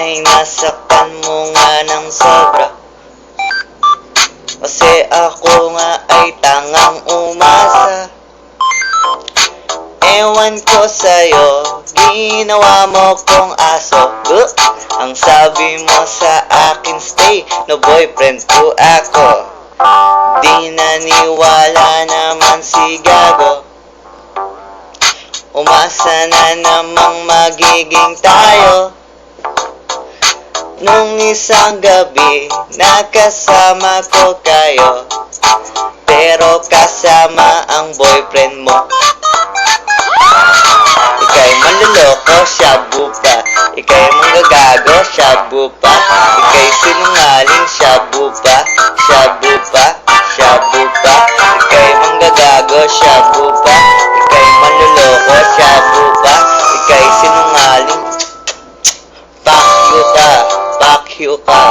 ay nasaktan mo nga ng sobra. Kasi ako nga ay tangang umasa. Ewan ko sa'yo, ginawa mo kong aso. Ang sabi mo sa akin, stay, no boyfriend ko ako. Di naniwala naman si Gago. Umasa na namang magiging tayo. Nung isang gabi, nakasama ko kayo. Pero kasama ang boyfriend mo. Ika'y manloloko, shabu pa. Ika'y manggagago, shabu pa. Ika'y sinungaling, shabu pa. Shabu pa, shabu pa. Ika'y manggagago, shabu pa. Ika'y manloloko, shabu pa. Ika'y sinungaling, fuck you ka, fuck you ka.